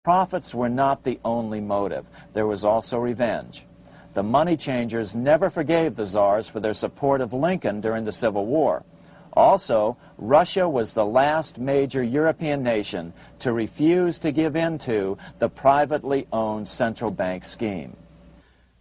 Profits were not the only motive. There was also revenge. The money changers never forgave the czars for their support of Lincoln during the Civil War. Also, Russia was the last major European nation to refuse to give in to the privately owned central bank scheme.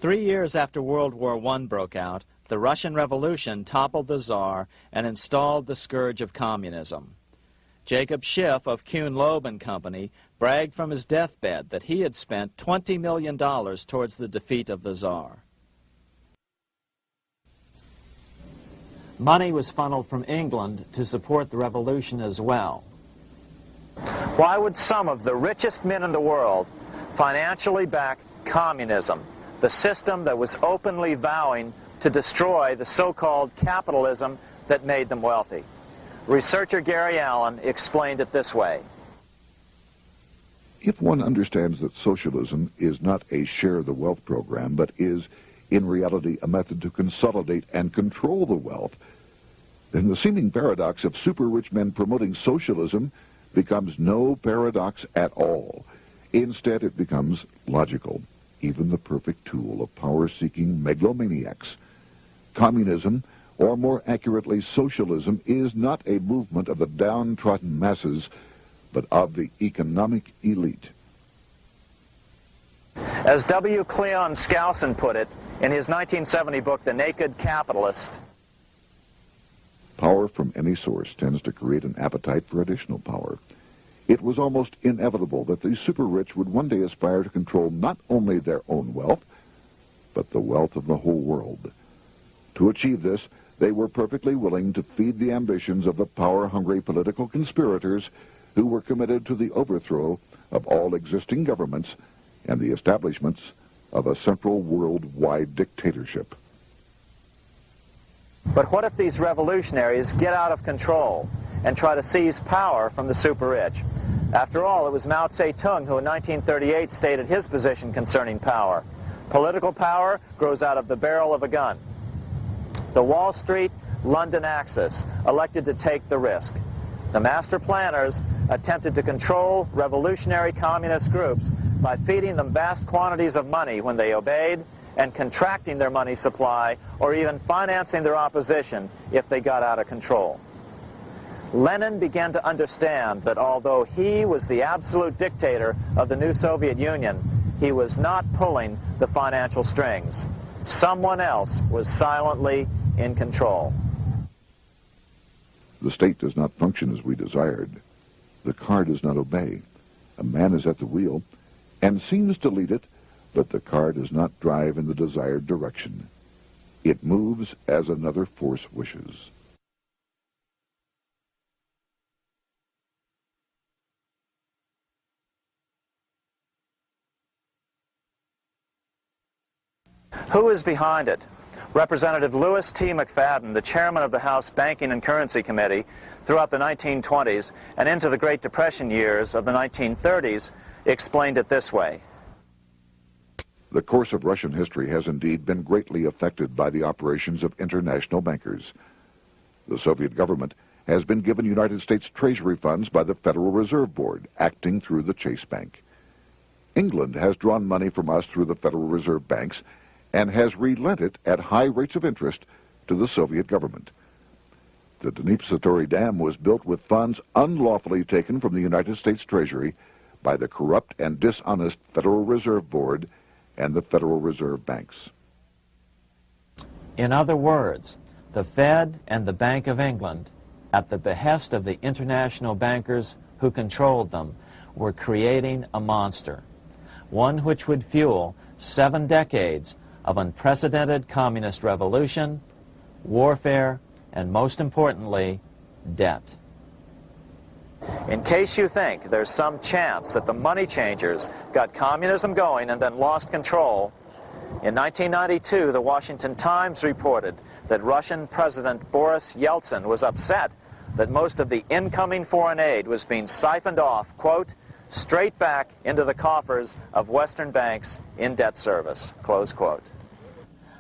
3 years after World War I broke out, the Russian Revolution toppled the Tsar and installed the scourge of communism. Jacob Schiff of Kuhn Loeb and Company bragged from his deathbed that he had spent $20 million towards the defeat of the Tsar. Money was funneled from England to support the revolution as well. Why would some of the richest men in the world financially back communism, the system that was openly vowing to destroy the so-called capitalism that made them wealthy? Researcher Gary Allen explained it this way. If one understands that socialism is not a share the wealth program, but is in reality a method to consolidate and control the wealth, then the seeming paradox of super-rich men promoting socialism becomes no paradox at all. Instead, it becomes logical, even the perfect tool of power-seeking megalomaniacs. Communism, or more accurately socialism, is not a movement of the downtrodden masses, but of the economic elite. As W. Cleon Skousen put it in his 1970 book, The Naked Capitalist, power from any source tends to create an appetite for additional power. It was almost inevitable that the super-rich would one day aspire to control not only their own wealth, but the wealth of the whole world. To achieve this, they were perfectly willing to feed the ambitions of the power-hungry political conspirators who were committed to the overthrow of all existing governments and the establishments of a central worldwide dictatorship. But what if these revolutionaries get out of control and try to seize power from the super-rich? After all, it was Mao Zedong who in 1938 stated his position concerning power. Political power grows out of the barrel of a gun. The Wall Street, London axis elected to take the risk. The master planners attempted to control revolutionary communist groups by feeding them vast quantities of money when they obeyed, and contracting their money supply, or even financing their opposition if they got out of control. Lenin began to understand that although he was the absolute dictator of the new Soviet Union, he was not pulling the financial strings. Someone else was silently in control. The state does not function as we desired. The car does not obey. A man is at the wheel and seems to lead it, but the car does not drive in the desired direction. It moves as another force wishes. Who is behind it? Representative Louis T. McFadden, the chairman of the House Banking and Currency Committee throughout the 1920s and into the Great Depression years of the 1930s, explained it this way. The course of Russian history has indeed been greatly affected by the operations of international bankers. The Soviet government has been given United States Treasury funds by the Federal Reserve Board, acting through the Chase Bank. England has drawn money from us through the Federal Reserve banks and has relent it at high rates of interest to the Soviet government. The Dnipro Dam was built with funds unlawfully taken from the United States Treasury by the corrupt and dishonest Federal Reserve Board and the Federal Reserve banks. In other words, the Fed and the Bank of England, at the behest of the international bankers who controlled them, were creating a monster, one which would fuel 7 decades of unprecedented communist revolution, warfare, and most importantly, debt. In case you think there's some chance that the money changers got communism going and then lost control, in 1992, the Washington Times reported that Russian President Boris Yeltsin was upset that most of the incoming foreign aid was being siphoned off, quote, straight back into the coffers of Western banks in debt service, close quote.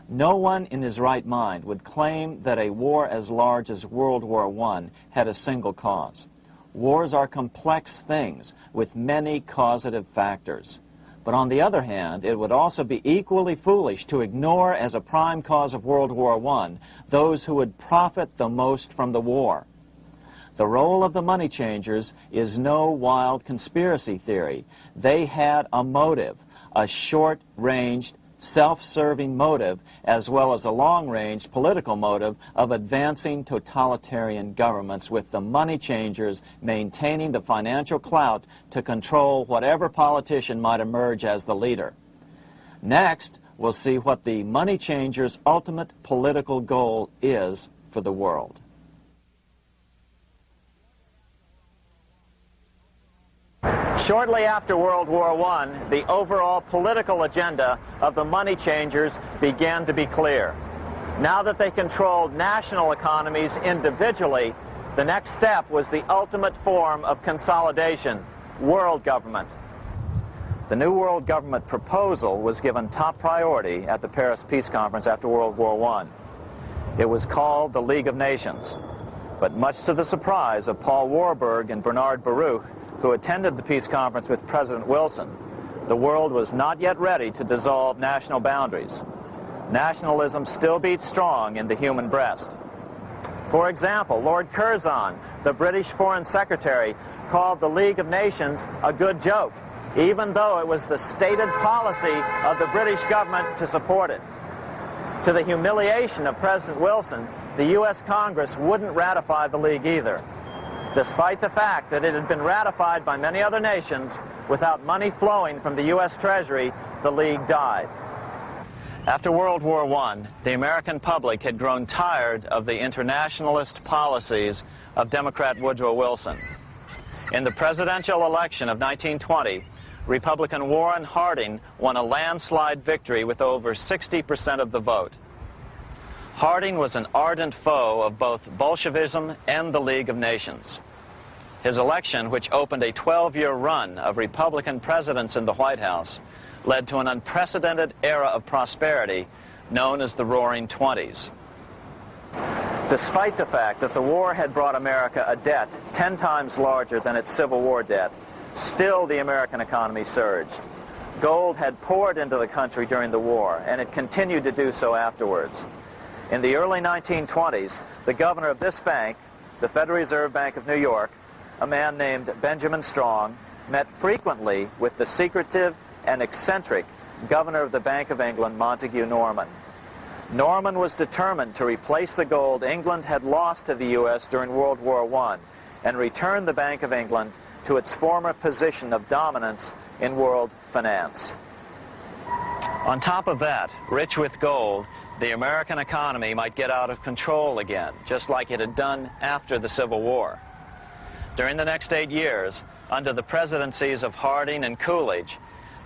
No one in his right mind would claim that a war as large as World War I had a single cause. Wars are complex things with many causative factors. But on the other hand, it would also be equally foolish to ignore as a prime cause of World War I those who would profit the most from the war. The role of the money changers is no wild conspiracy theory. They had a motive, a short-ranged, self-serving motive, as well as a long-range political motive of advancing totalitarian governments, with the money changers maintaining the financial clout to control whatever politician might emerge as the leader. Next, we'll see what the money changers' ultimate political goal is for the world. Shortly after World War I, the overall political agenda of the money changers began to be clear. Now that they controlled national economies individually, the next step was the ultimate form of consolidation, world government. The new world government proposal was given top priority at the Paris Peace Conference after World War I. It was called the League of Nations, but much to the surprise of Paul Warburg and Bernard Baruch, who attended the peace conference with President Wilson, the world was not yet ready to dissolve national boundaries. Nationalism still beats strong in the human breast. For example, Lord Curzon, the British Foreign Secretary, called the League of Nations a good joke, even though it was the stated policy of the British government to support it. To the humiliation of President Wilson, the U.S. Congress wouldn't ratify the League either. Despite the fact that it had been ratified by many other nations, without money flowing from the U.S. Treasury, the League died. After World War I, the American public had grown tired of the internationalist policies of Democrat Woodrow Wilson. In the presidential election of 1920, Republican Warren Harding won a landslide victory with over 60% of the vote. Harding was an ardent foe of both Bolshevism and the League of Nations. His election, which opened a 12-year run of Republican presidents in the White House, led to an unprecedented era of prosperity known as the Roaring Twenties. Despite the fact that the war had brought America a debt 10 times larger than its Civil War debt, still the American economy surged. Gold had poured into the country during the war, and it continued to do so afterwards. In the early 1920s, the governor of this bank, the Federal Reserve Bank of New York, a man named Benjamin Strong, met frequently with the secretive and eccentric governor of the Bank of England, Montague Norman. Norman was determined to replace the gold England had lost to the U.S. during World War I and return the Bank of England to its former position of dominance in world finance. On top of that, rich with gold, the American economy might get out of control again, just like it had done after the Civil War. During the next 8 years, under the presidencies of Harding and Coolidge,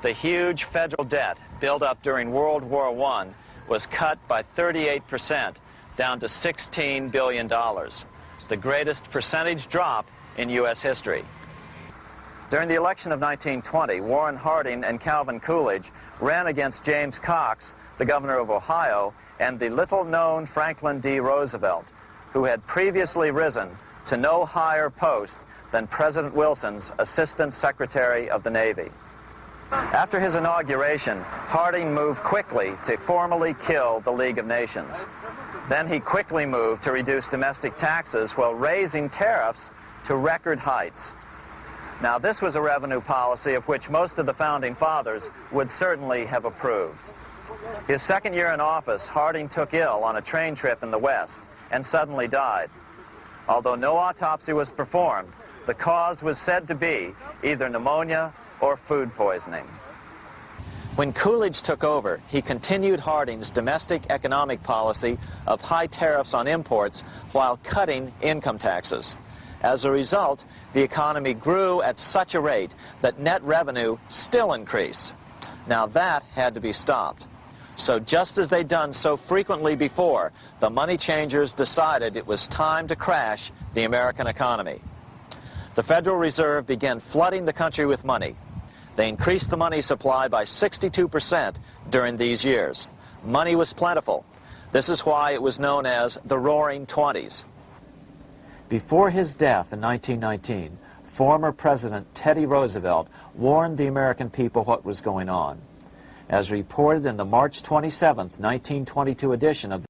the huge federal debt built up during World War I was cut by 38%, down to $16 billion, the greatest percentage drop in U.S. history. During the election of 1920, Warren Harding and Calvin Coolidge ran against James Cox, the governor of Ohio, and the little-known Franklin D. Roosevelt, who had previously risen to no higher post than President Wilson's Assistant Secretary of the Navy. After his inauguration, Harding moved quickly to formally kill the League of Nations. Then he quickly moved to reduce domestic taxes while raising tariffs to record heights. Now, this was a revenue policy of which most of the Founding Fathers would certainly have approved. His second year in office, Harding took ill on a train trip in the West and suddenly died. Although no autopsy was performed, the cause was said to be either pneumonia or food poisoning. When Coolidge took over, he continued Harding's domestic economic policy of high tariffs on imports while cutting income taxes. As a result, the economy grew at such a rate that net revenue still increased. Now that had to be stopped. So just as they'd done so frequently before, the money changers decided it was time to crash the American economy. The Federal Reserve began flooding the country with money. They increased the money supply by 62% during these years. Money was plentiful. This is why it was known as the Roaring Twenties. Before his death in 1919, former President Teddy Roosevelt warned the American people what was going on. As reported in the March 27, 1922 edition of